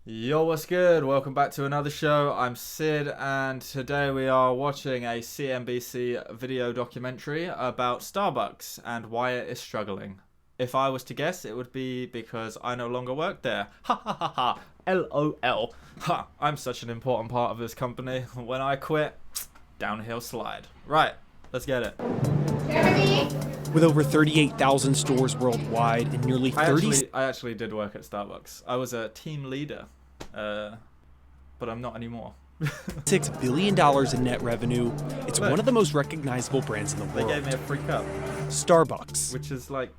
Yo, what's good? Welcome back to another show. I'm Sid, and today we are watching a CNBC video documentary about Starbucks and why it is struggling. If I was to guess, it would be because I no longer work there. Ha ha ha ha. LOL. Ha, I'm such an important part of this company. When I quit, downhill slide. Right, let's get it. With over 38,000 stores worldwide and nearly 30... I actually did work at Starbucks. I was a team leader, but I'm not anymore. $6 billion in net revenue. It's one of the most recognizable brands in the world. They gave me a free cup. Starbucks. Which is like,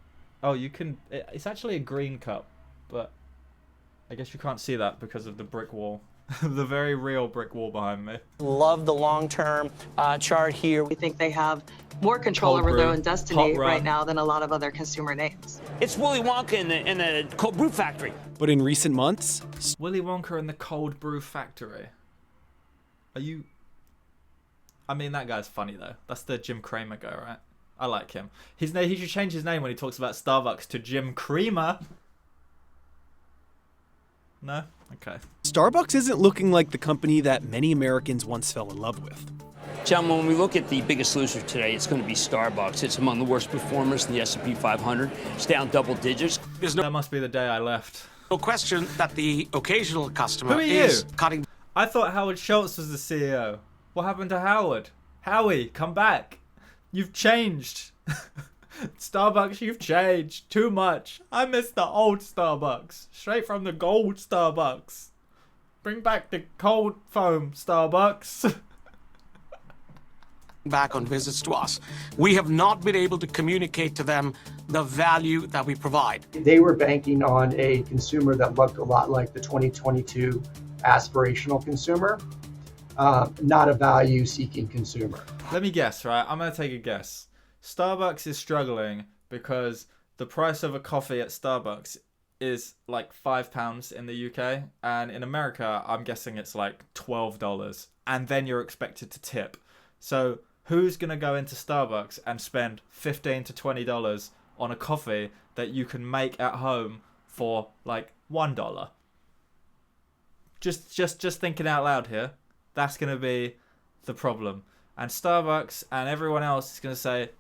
oh, you can, it's actually a green cup, but I guess you can't see that because of the brick wall. The very real brick wall behind me. Love the long-term chart here. We think they have more control over their own destiny right now than a lot of other consumer names. It's Willy Wonka in the cold brew factory. But in recent months... Willy Wonka and the cold brew factory. Are you... I mean, that guy's funny though. That's the Jim Cramer guy, right? I like him. He should change his name when he talks about Starbucks to Jim Creamer. No? Okay. Starbucks isn't looking like the company that many Americans once fell in love with. Gentlemen, when we look at the biggest loser today, it's going to be Starbucks. It's among the worst performers in the S&P 500. It's down double digits. That must be the day I left. No question that the occasional customer Who are is you? cutting. I thought Howard Schultz was the CEO. What happened to Howard? Howie, come back. You've changed. Starbucks, you've changed too much. I miss the old Starbucks. Straight from the gold Starbucks. Bring back the cold foam Starbucks. Back on visits to us. We have not been able to communicate to them the value that we provide. They were banking on a consumer that looked a lot like the 2022 aspirational consumer, not a value-seeking consumer. Let me guess, right? I'm going to take a guess. Starbucks is struggling because the price of a coffee at Starbucks is like £5 in the UK, and in America, I'm guessing it's like $12, and then you're expected to tip. So who's going to go into Starbucks and spend $15 to $20 on a coffee that you can make at home for like $1? Just thinking out loud here. That's going to be the problem. And Starbucks and everyone else is going to say,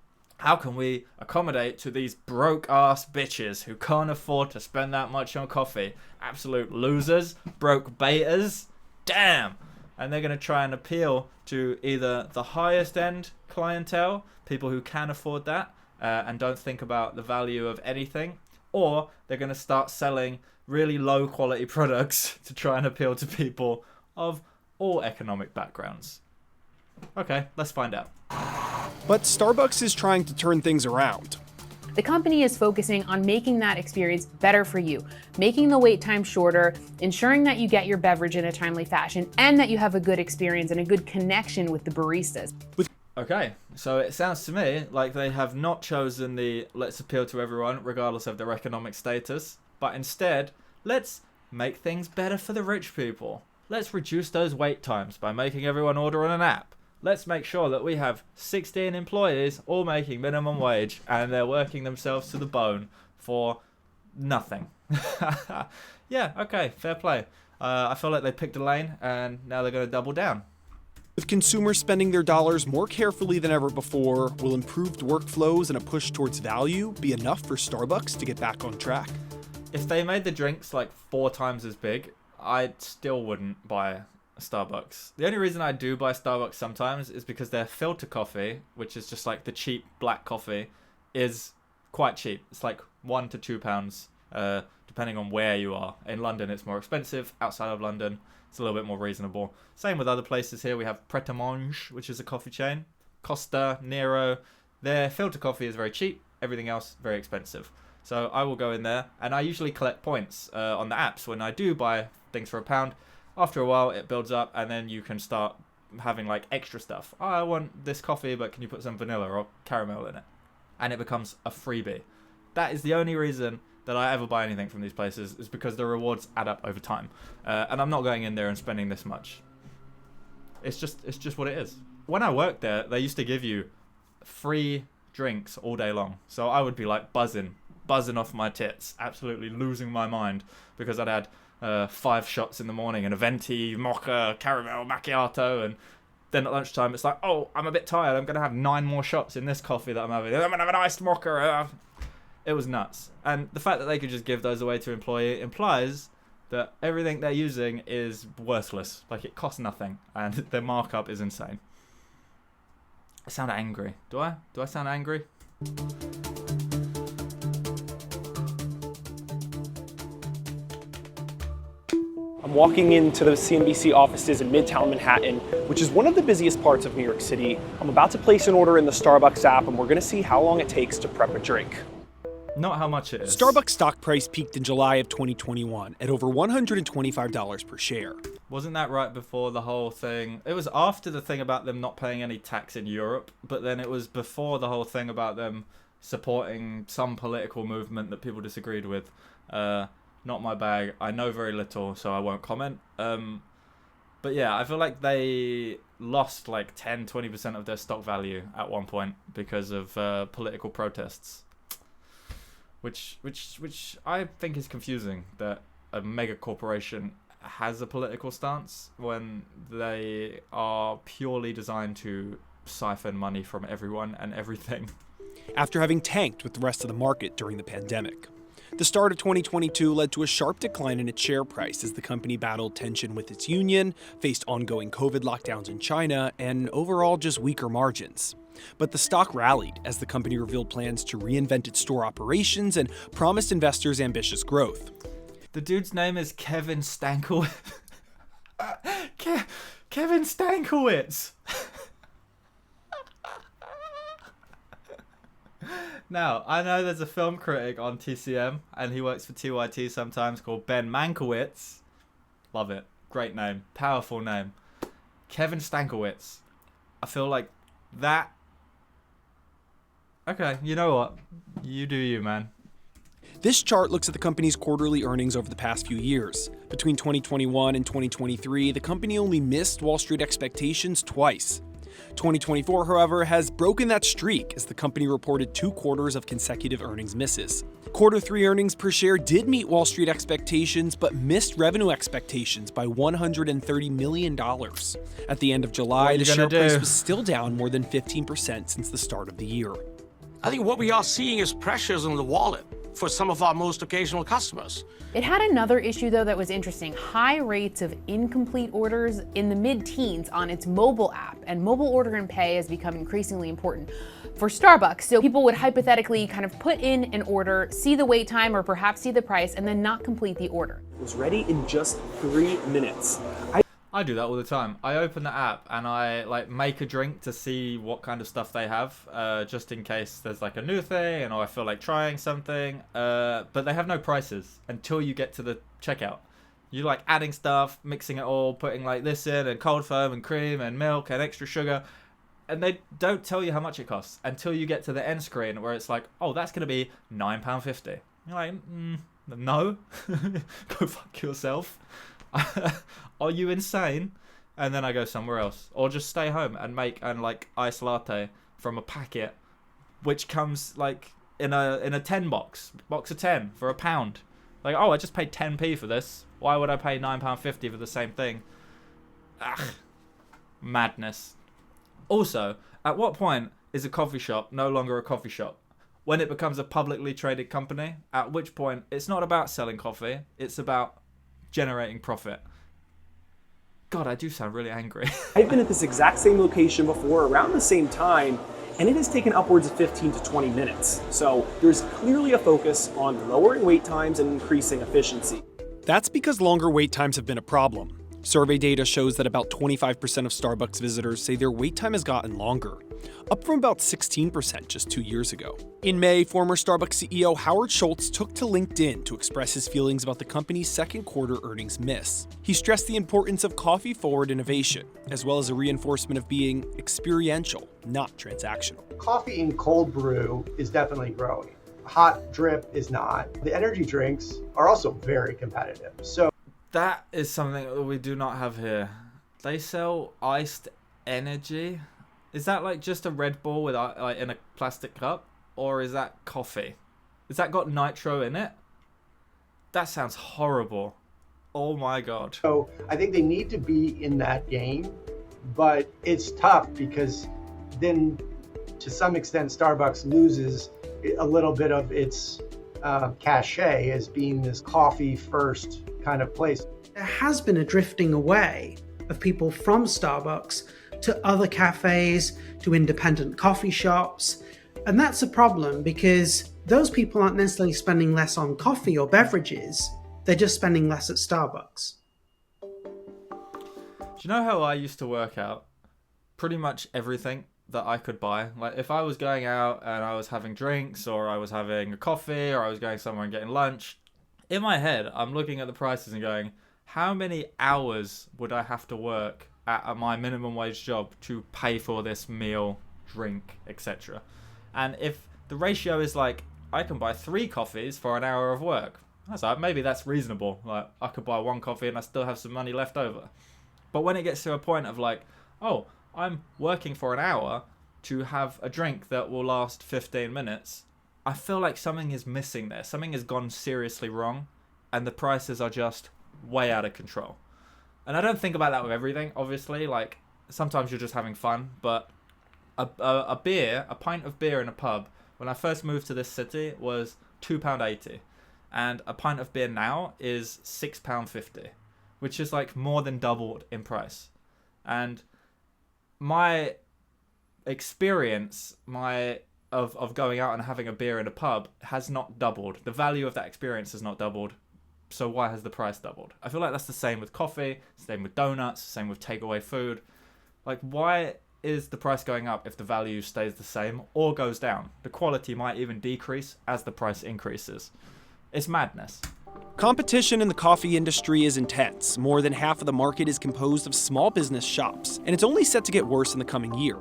how can we accommodate to these broke-ass bitches who can't afford to spend that much on coffee? Absolute losers, broke betas, damn! And they're going to try and appeal to either the highest-end clientele, people who can afford that and don't think about the value of anything, or they're going to start selling really low-quality products to try and appeal to people of all economic backgrounds. Okay, let's find out. But Starbucks is trying to turn things around. The company is focusing on making that experience better for you, making the wait time shorter, ensuring that you get your beverage in a timely fashion, and that you have a good experience and a good connection with the baristas. Okay, so it sounds to me like they have not chosen the let's appeal to everyone regardless of their economic status, but instead, let's make things better for the rich people. Let's reduce those wait times by making everyone order on an app. Let's make sure that we have 16 employees all making minimum wage and they're working themselves to the bone for nothing. Yeah, okay, fair play. I feel like they picked a lane and now they're going to double down. With consumers spending their dollars more carefully than ever before, will improved workflows and a push towards value be enough for Starbucks to get back on track? If they made the drinks like 4 times as big, I still wouldn't buy Starbucks. The only reason I do buy Starbucks sometimes is because their filter coffee, which is just like the cheap black coffee, is quite cheap. It's like £1 to £2, depending on where you are. In London, it's more expensive. Outside of London, it's a little bit more reasonable. Same with other places here. We have Pret a Manger, which is a coffee chain. Costa, Nero. Their filter coffee is very cheap. Everything else, very expensive. So I will go in there, and I usually collect points on the apps when I do buy things for £1. After a while, it builds up, and then you can start having like extra stuff. Oh, I want this coffee, but can you put some vanilla or caramel in it? And it becomes a freebie. That is the only reason that I ever buy anything from these places, is because the rewards add up over time. And I'm not going in there and spending this much. It's just what it is. When I worked there, they used to give you free drinks all day long. So I would be like buzzing off my tits, absolutely losing my mind, because I'd had 5 shots in the morning and a venti, mocha, caramel, macchiato, and then at lunchtime it's like, oh, I'm a bit tired, I'm going to have 9 more shots in this coffee that I'm having. I'm going to have an iced mocha. It was nuts. And the fact that they could just give those away to employee implies that everything they're using is worthless. Like, it costs nothing, and their markup is insane. I sound angry. Do I? Do I sound angry? I'm walking into the CNBC offices in Midtown Manhattan, which is one of the busiest parts of New York City. I'm about to place an order in the Starbucks app, and we're going to see how long it takes to prep a drink. Not how much it is. Starbucks stock price peaked in July of 2021 at over $125 per share. Wasn't that right before the whole thing? It was after the thing about them not paying any tax in Europe, but then it was before the whole thing about them supporting some political movement that people disagreed with. Not my bag. I know very little, so I won't comment. But yeah, I feel like they lost like 10-20% of their stock value at one point because of political protests. Which I think is confusing, that a mega corporation has a political stance when they are purely designed to siphon money from everyone and everything. After having tanked with the rest of the market during the pandemic. The start of 2022 led to a sharp decline in its share price as the company battled tension with its union, faced ongoing COVID lockdowns in China, and overall just weaker margins. But the stock rallied as the company revealed plans to reinvent its store operations and promised investors ambitious growth. The dude's name is Kevin Stankiewicz. Kevin Stankiewicz. Now, I know there's a film critic on TCM, and he works for TYT sometimes, called Ben Mankiewicz. Love it. Great name. Powerful name. Kevin Stankiewicz. I feel like that... Okay, you know what? You do you, man. This chart looks at the company's quarterly earnings over the past few years. Between 2021 and 2023, the company only missed Wall Street expectations twice. 2024, however, has broken that streak as the company reported 2 quarters of consecutive earnings misses. Q3 earnings per share did meet Wall Street expectations, but missed revenue expectations by $130 million. At the end of July, the share price was still down more than 15% since the start of the year. I think what we are seeing is pressures on the wallet for some of our most occasional customers. It had another issue, though, that was interesting. High rates of incomplete orders in the mid-teens on its mobile app, and mobile order and pay has become increasingly important for Starbucks. So people would hypothetically kind of put in an order, see the wait time, or perhaps see the price, and then not complete the order. It was ready in just 3 minutes. I do that all the time. I open the app and I like make a drink to see what kind of stuff they have, just in case there's like a new thing and I feel like trying something. But they have no prices until you get to the checkout. You like adding stuff, mixing it all, putting like this in and cold foam and cream and milk and extra sugar. And they don't tell you how much it costs until you get to the end screen where it's like, oh, that's going to be £9.50. You're like, no, go fuck yourself. Are you insane? And then I go somewhere else, or just stay home and make an like iced latte from a packet, which comes like in a 10 box of 10 for £1. Like, oh, I just paid 10p for this. Why would I pay £9.50 for the same thing? Ugh, madness. Also, at what point is a coffee shop no longer a coffee shop? When it becomes a publicly traded company, at which point it's not about selling coffee, it's about generating profit. God, I do sound really angry. I've been at this exact same location before around the same time, and it has taken upwards of 15 to 20 minutes. So there's clearly a focus on lowering wait times and increasing efficiency. That's because longer wait times have been a problem. Survey data shows that about 25% of Starbucks visitors say their wait time has gotten longer, up from about 16% just 2 years ago. In May, former Starbucks CEO Howard Schultz took to LinkedIn to express his feelings about the company's second quarter earnings miss. He stressed the importance of coffee-forward innovation, as well as a reinforcement of being experiential, not transactional. Coffee in cold brew is definitely growing. Hot drip is not. The energy drinks are also very competitive. So that is something that we do not have here. They sell iced energy. Is that like just a Red Bull with like in a plastic cup, or is that coffee? Has that got nitro in it? That sounds horrible. Oh my God. So I think they need to be in that game, but it's tough because then to some extent Starbucks loses a little bit of its cachet as being this coffee first kind of place. There has been a drifting away of people from Starbucks to other cafes, to independent coffee shops. And that's a problem because those people aren't necessarily spending less on coffee or beverages, they're just spending less at Starbucks. Do you know how I used to work out? Pretty much everything that I could buy. Like if I was going out and I was having drinks, or I was having a coffee, or I was going somewhere and getting lunch, in my head, I'm looking at the prices and going, how many hours would I have to work at my minimum wage job to pay for this meal, drink, etc.? And if the ratio is like, I can buy 3 coffees for an hour of work, I was like, maybe that's reasonable. Like I could buy 1 coffee and I still have some money left over. But when it gets to a point of like, oh, I'm working for an hour to have a drink that will last 15 minutes, I feel like something is missing there. Something has gone seriously wrong, and the prices are just way out of control. And I don't think about that with everything, obviously. Like sometimes you're just having fun, but a pint of beer in a pub, when I first moved to this city, was £2.80, and a pint of beer now is £6.50, which is like more than doubled in price. And my experience of going out and having a beer in a pub has not doubled. The value of that experience has not doubled. So why has the price doubled? I feel like that's the same with coffee, same with donuts, same with takeaway food. Like, why is the price going up if the value stays the same or goes down? The quality might even decrease as the price increases. It's madness. Competition in the coffee industry is intense. More than half of the market is composed of small business shops, and it's only set to get worse in the coming year.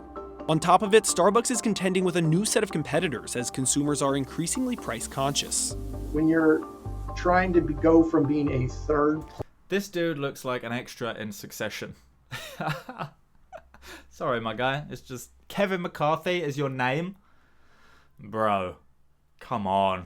On top of it, Starbucks is contending with a new set of competitors as consumers are increasingly price conscious. When you're trying to go from being a third... This dude looks like an extra in Succession. Sorry, my guy. It's just Kevin McCarthy is your name? Bro, come on.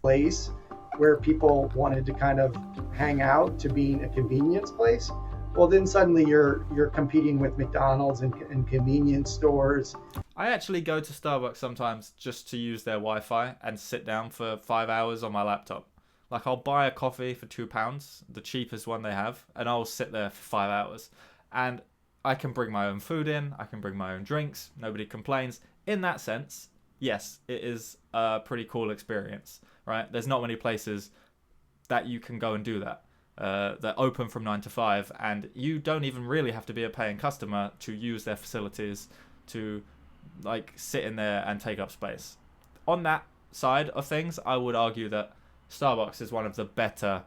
place where people wanted to kind of hang out to being a convenience place. Well, then suddenly you're competing with McDonald's and convenience stores. I actually go to Starbucks sometimes just to use their Wi-Fi and sit down for 5 hours on my laptop. Like I'll buy a coffee for £2, the cheapest one they have, and I'll sit there for 5 hours. And I can bring my own food in, I can bring my own drinks, nobody complains. In that sense, yes, it is a pretty cool experience, right? There's not many places that you can go and do that. They're open from 9 to 5, and you don't even really have to be a paying customer to use their facilities to like sit in there and take up space. On that side of things, I would argue that Starbucks is one of the better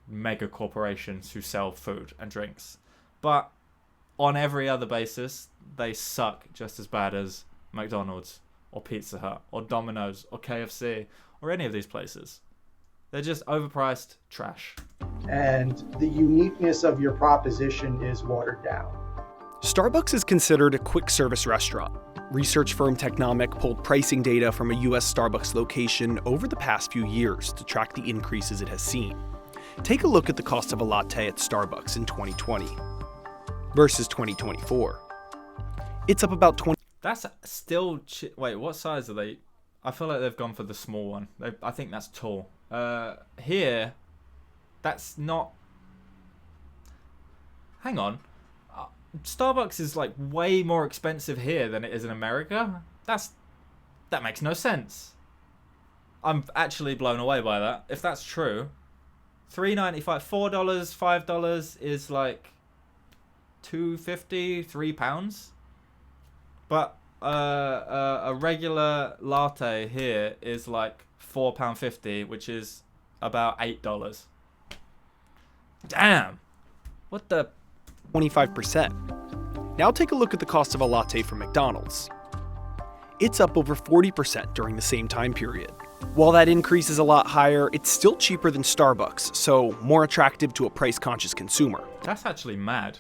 mega corporations who sell food and drinks. But on every other basis, they suck just as bad as McDonald's or Pizza Hut or Domino's or KFC or any of these places. They're just overpriced trash. And the uniqueness of your proposition is watered down. Starbucks is considered a quick service restaurant. Research firm Technomic pulled pricing data from a US Starbucks location over the past few years to track the increases it has seen. Take a look at the cost of a latte at Starbucks in 2020 versus 2024. It's up about 20. That's still... Wait, what size are they? I feel like they've gone for the small one. I think that's tall. Here, that's not... Hang on. Starbucks is like way more expensive here than it is in America. That makes no sense. I'm actually blown away by that. If that's true, $3.95, $4, $5 is like $2.50, £3. But a regular latte here is like £4.50, which is about $8. Damn. What the... 25%. Now take a look at the cost of a latte from McDonald's. It's up over 40% during the same time period. While that increase is a lot higher, it's still cheaper than Starbucks, so more attractive to a price-conscious consumer. That's actually mad.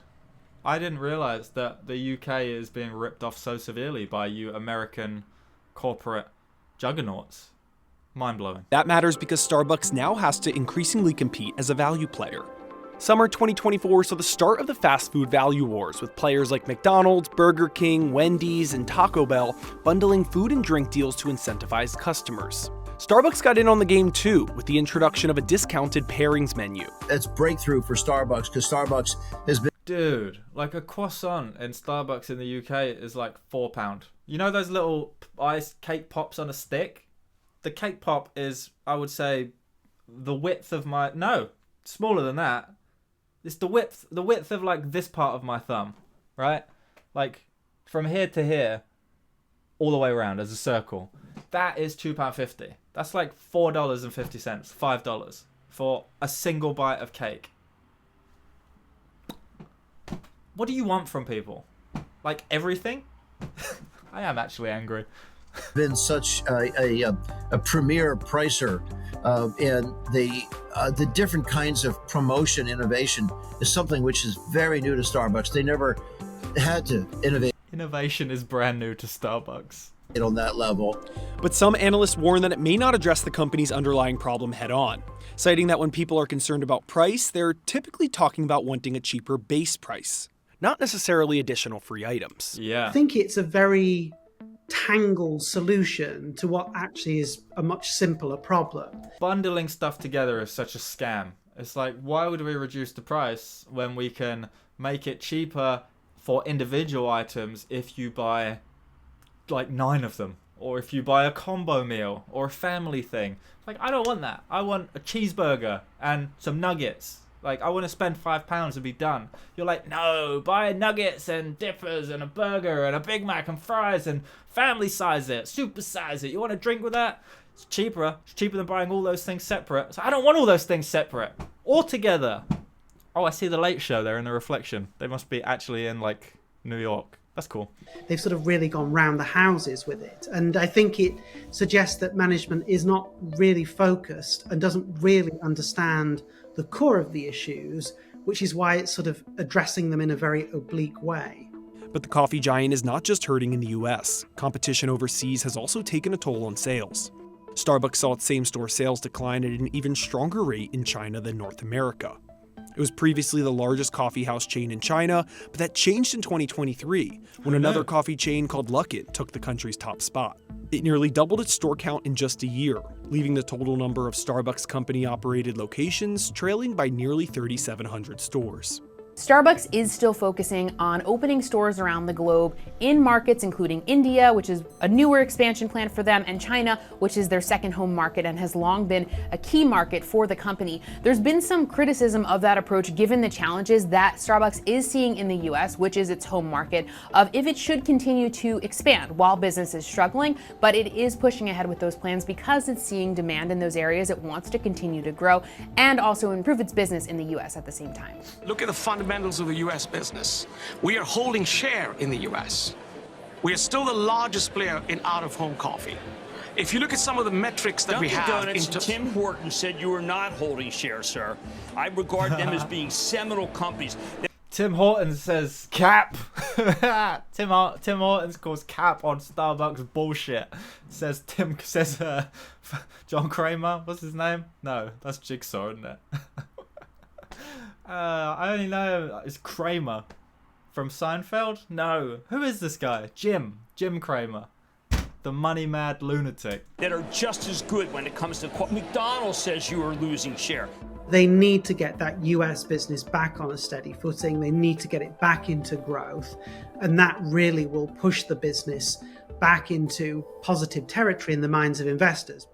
I didn't realize that the UK is being ripped off so severely by you American corporate juggernauts. Mind-blowing. That matters because Starbucks now has to increasingly compete as a value player. Summer 2024 saw the start of the fast food value wars, with players like McDonald's, Burger King, Wendy's, and Taco Bell bundling food and drink deals to incentivize customers. Starbucks got in on the game too, with the introduction of a discounted pairings menu. That's breakthrough for Starbucks, because Starbucks has been... Dude, like a croissant in Starbucks in the UK is like £4. You know those little ice cake pops on a stick? The cake pop is, I would say, the width of my... No, smaller than that. It's the width of like this part of my thumb, right? Like from here to here, all the way around as a circle. That is £2.50. That's like $4.50, $5 for a single bite of cake. What do you want from people? Like everything? I am actually angry. Been such a premier pricer, and the different kinds of promotion innovation is something which is very new to Starbucks. They never had to innovate. Innovation is brand new to Starbucks. On that level. But some analysts warn that it may not address the company's underlying problem head on, citing that when people are concerned about price, they're typically talking about wanting a cheaper base price, not necessarily additional free items. Yeah. I think it's a very tangled solution to what actually is a much simpler problem. Bundling stuff together is such a scam. It's like, why would we reduce the price when we can make it cheaper for individual items if you buy like 9 of them, or if you buy a combo meal or a family thing? Like, I don't want that. I want a cheeseburger and some nuggets. Like, I want to spend £5 and be done. You're like, no, buy nuggets and dippers and a burger and a Big Mac and fries and family size it, super size it. You want a drink with that? It's cheaper. It's cheaper than buying all those things separate. So I don't want all those things separate. All together. Oh, I see the Late Show there in the reflection. They must be actually in, like, New York. That's cool. They've sort of really gone round the houses with it. And I think it suggests that management is not really focused and doesn't really understand the core of the issues, which is why it's sort of addressing them in a very oblique way. But the coffee giant is not just hurting in the US. Competition overseas has also taken a toll on sales. Starbucks saw its same-store sales decline at an even stronger rate in China than North America. It was previously the largest coffee house chain in China, but that changed in 2023 when another coffee chain called Luckin took the country's top spot. It nearly doubled its store count in just a year, leaving the total number of Starbucks company-operated locations trailing by nearly 3,700 stores. Starbucks is still focusing on opening stores around the globe in markets including India, which is a newer expansion plan for them, and China, which is their second home market and has long been a key market for the company. There's been some criticism of that approach given the challenges that Starbucks is seeing in the US, which is its home market, of if it should continue to expand while business is struggling, but it is pushing ahead with those plans because it's seeing demand in those areas. It wants to continue to grow and also improve its business in the US at the same time. Look at the fundamentals of the U.S. business. We are holding share in the U.S. We are still the largest player in out-of-home coffee. If you look at some of the metrics that we have... Donuts, Tim Horton said you are not holding share, sir. I regard them as being seminal companies. Tim Horton says cap. Tim Horton calls cap on Starbucks bullshit. Says John Kramer. What's his name? No, that's Jigsaw, isn't it? I only know it's Kramer from Seinfeld. No, who is this guy? Jim Kramer, the money mad lunatic. That are just as good when it comes to McDonald's says you are losing share. They need to get that US business back on a steady footing. They need to get it back into growth, and that really will push the business back into positive territory in the minds of investors.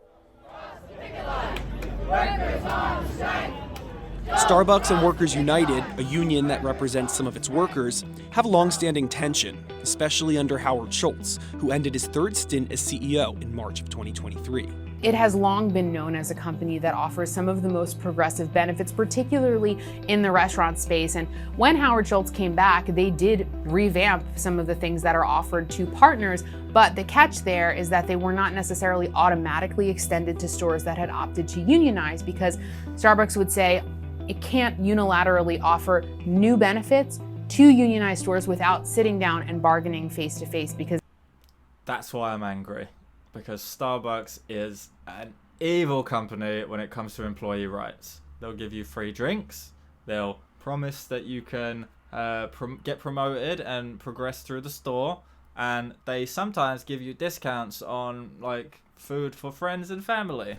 Starbucks and Workers United, a union that represents some of its workers, have long-standing tension, especially under Howard Schultz, who ended his third stint as CEO in March of 2023. It has long been known as a company that offers some of the most progressive benefits, particularly in the restaurant space. And when Howard Schultz came back, they did revamp some of the things that are offered to partners. But the catch there is that they were not necessarily automatically extended to stores that had opted to unionize, because Starbucks would say it can't unilaterally offer new benefits to unionized stores without sitting down and bargaining face to face, because that's why I'm angry. Because Starbucks is an evil company when it comes to employee rights. They'll give you free drinks. They'll promise that you can get promoted and progress through the store. And they sometimes give you discounts on like food for friends and family.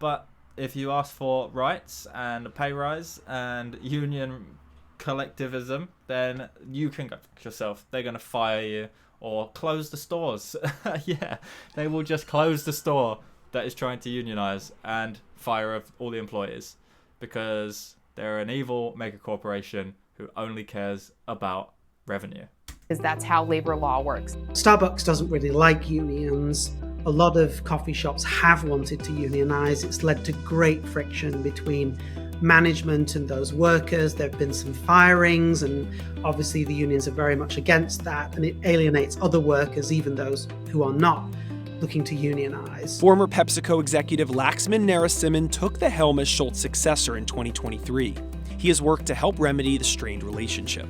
But if you ask for rights and a pay rise and union collectivism, then you can go fuck yourself. They're going to fire you or close the stores. Yeah, they will just close the store that is trying to unionize and fire all the employees because they're an evil mega corporation who only cares about revenue. Because that's how labor law works. Starbucks doesn't really like unions. A lot of coffee shops have wanted to unionize. It's led to great friction between management and those workers. There have been some firings, and obviously the unions are very much against that, and it alienates other workers, even those who are not looking to unionize. Former PepsiCo executive Laxman Narasimhan took the helm as Schultz's successor in 2023. He has worked to help remedy the strained relationship.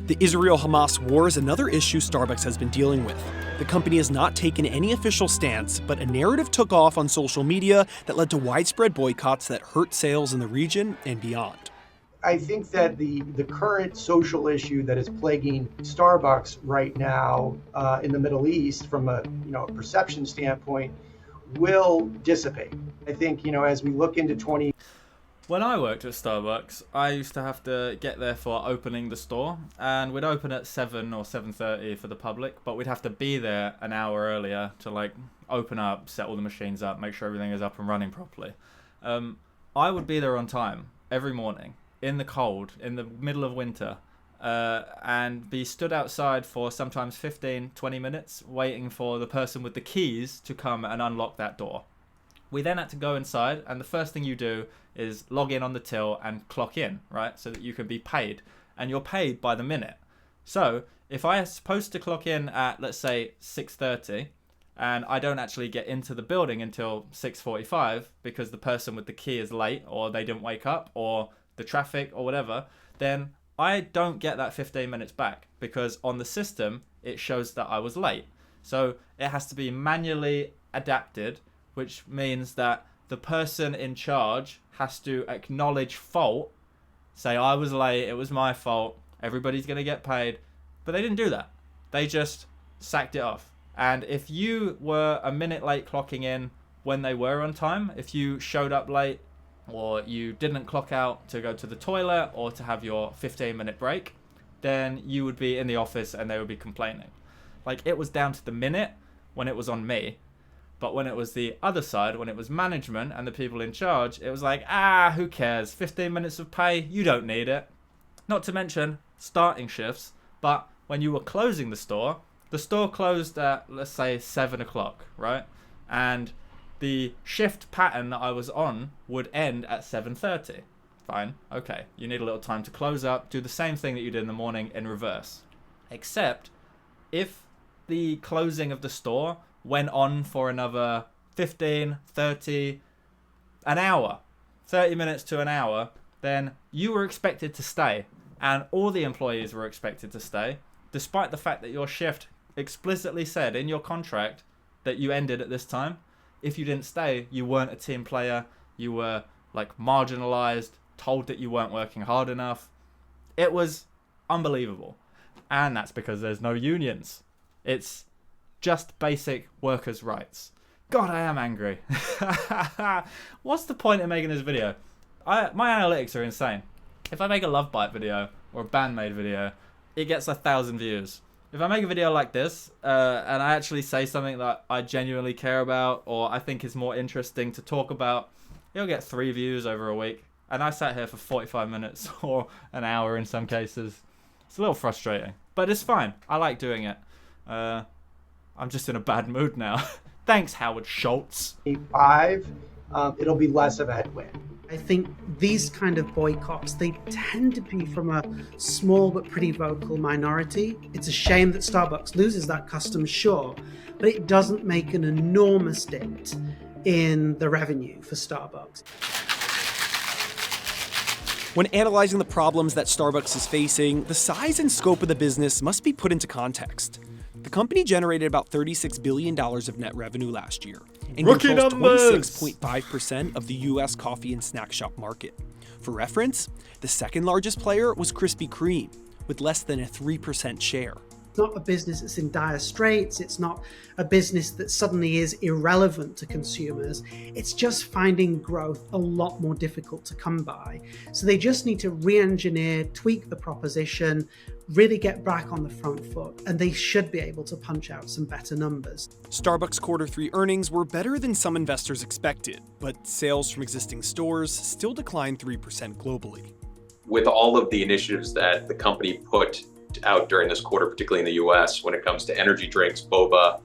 The Israel-Hamas war is another issue Starbucks has been dealing with. The company has not taken any official stance, but a narrative took off on social media that led to widespread boycotts that hurt sales in the region and beyond. I think that the current social issue that is plaguing Starbucks right now in the Middle East, from a perception standpoint, will dissipate. I think as we look into When I worked at Starbucks, I used to have to get there for opening the store, and we'd open at 7 or 7:30 for the public, but we'd have to be there an hour earlier to like open up, set all the machines up, make sure everything is up and running properly. I would be there on time every morning in the cold, in the middle of winter, and be stood outside for sometimes 15, 20 minutes waiting for the person with the keys to come and unlock that door. We then had to go inside, and the first thing you do is log in on the till and clock in, right? So that you can be paid, and you're paid by the minute. So if I am supposed to clock in at, let's say, 6:30, and I don't actually get into the building until 6:45 because the person with the key is late, or they didn't wake up, or the traffic or whatever, then I don't get that 15 minutes back, because on the system it shows that I was late. So it has to be manually adapted, which means that the person in charge has to acknowledge fault, say I was late, it was my fault, everybody's going to get paid. But they didn't do that. They just sacked it off. And if you were a minute late clocking in when they were on time, if you showed up late, or you didn't clock out to go to the toilet or to have your 15-minute break, then you would be in the office and they would be complaining. Like, it was down to the minute when it was on me. But when it was the other side, when it was management and the people in charge, it was like, who cares? 15 minutes of pay, you don't need it. Not to mention starting shifts, but when you were closing the store closed at, let's say, 7 o'clock, right? And the shift pattern that I was on would end at 7:30. Fine, okay. You need a little time to close up, do the same thing that you did in the morning in reverse. Except if the closing of the store went on for another 15, 30, an hour, 30 minutes to an hour, then you were expected to stay. And all the employees were expected to stay, despite the fact that your shift explicitly said in your contract that you ended at this time. If you didn't stay, you weren't a team player. You were like marginalized, told that you weren't working hard enough. It was unbelievable. And that's because there's no unions. It's just basic workers' rights. God, I am angry. What's the point in making this video? My analytics are insane. If I make a Love Bite video or a Bandmade video, it gets 1,000 views. If I make a video like this, and I actually say something that I genuinely care about, or I think is more interesting to talk about, it'll get 3 views over a week. And I sat here for 45 minutes or an hour in some cases. It's a little frustrating, but it's fine. I like doing it. I'm just in a bad mood now. Thanks, Howard Schultz. 5, it'll be less of a headwind. I think these kind of boycotts, they tend to be from a small but pretty vocal minority. It's a shame that Starbucks loses that custom, sure, but it doesn't make an enormous dent in the revenue for Starbucks. When analyzing the problems that Starbucks is facing, the size and scope of the business must be put into context. The company generated about $36 billion of net revenue last year and Rookie controls numbers! 26.5% of the U.S. coffee and snack shop market. For reference, the second largest player was Krispy Kreme, with less than a 3% share. It's not a business that's in dire straits. It's not a business that suddenly is irrelevant to consumers. It's just finding growth a lot more difficult to come by. So they just need to re-engineer, tweak the proposition, really get back on the front foot, and they should be able to punch out some better numbers. Starbucks Q3 earnings were better than some investors expected, but sales from existing stores still declined 3% globally. With all of the initiatives that the company put out during this quarter, particularly in the US, when it comes to energy drinks, boba,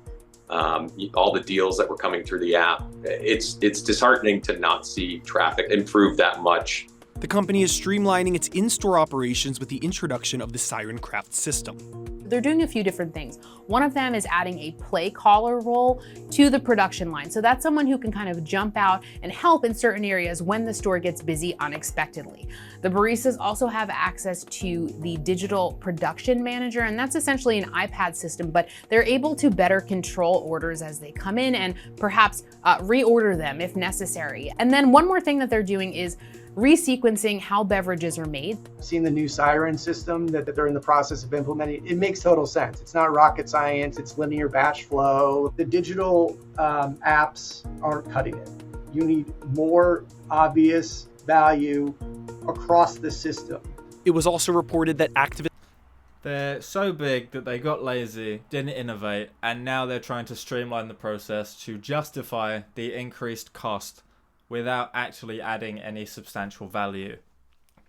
all the deals that were coming through the app, it's disheartening to not see traffic improve that much. The company is streamlining its in-store operations with the introduction of the Siren Craft system. They're doing a few different things. One of them is adding a play caller role to the production line. So that's someone who can kind of jump out and help in certain areas when the store gets busy unexpectedly. The baristas also have access to the digital production manager, and that's essentially an iPad system, but they're able to better control orders as they come in and perhaps reorder them if necessary. And then one more thing that they're doing is resequencing how beverages are made. Seeing the new Siren system that they're in the process of implementing, it makes total sense. It's not rocket science, it's linear batch flow. The digital apps aren't cutting it. You need more obvious value across the system. It was also reported that activists They're so big that they got lazy, didn't innovate, and now they're trying to streamline the process to justify the increased cost without actually adding any substantial value.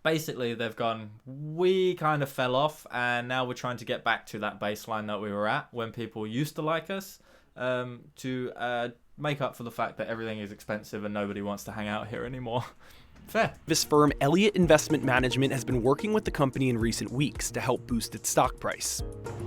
Basically, they've gone, we kind of fell off, and now we're trying to get back to that baseline that we were at when people used to like us, to make up for the fact that everything is expensive and nobody wants to hang out here anymore. Fair. This firm, Elliott Investment Management, has been working with the company in recent weeks to help boost its stock price.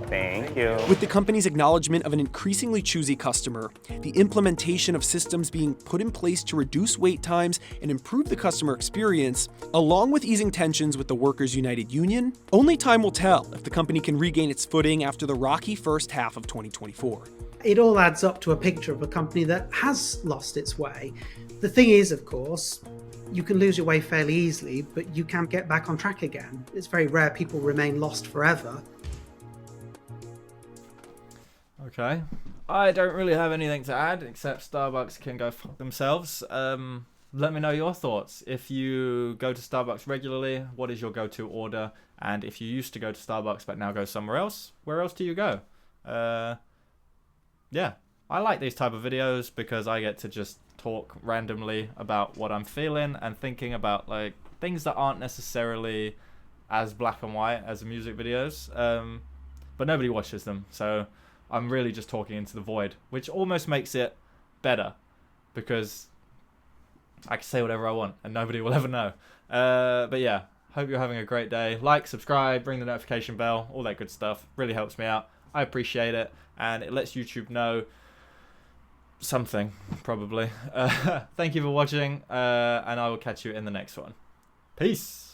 Thank you. With the company's acknowledgement of an increasingly choosy customer, the implementation of systems being put in place to reduce wait times and improve the customer experience, along with easing tensions with the Workers United Union, only time will tell if the company can regain its footing after the rocky first half of 2024. It all adds up to a picture of a company that has lost its way. The thing is, of course, you can lose your way fairly easily, but you can get back on track again. It's very rare people remain lost forever. Okay. I don't really have anything to add, except Starbucks can go fuck themselves. Let me know your thoughts. If you go to Starbucks regularly, what is your go-to order? And if you used to go to Starbucks but now go somewhere else, where else do you go? Yeah, I like these type of videos because I get to just talk randomly about what I'm feeling and thinking about, like, things that aren't necessarily as black and white as music videos, but nobody watches them, so I'm really just talking into the void, which almost makes it better because I can say whatever I want and nobody will ever know. But yeah, hope you're having a great day. Like, subscribe, ring the notification bell, all that good stuff. Really helps me out. I appreciate it, and it lets YouTube know something, probably. Thank you for watching, and I will catch you in the next one. Peace.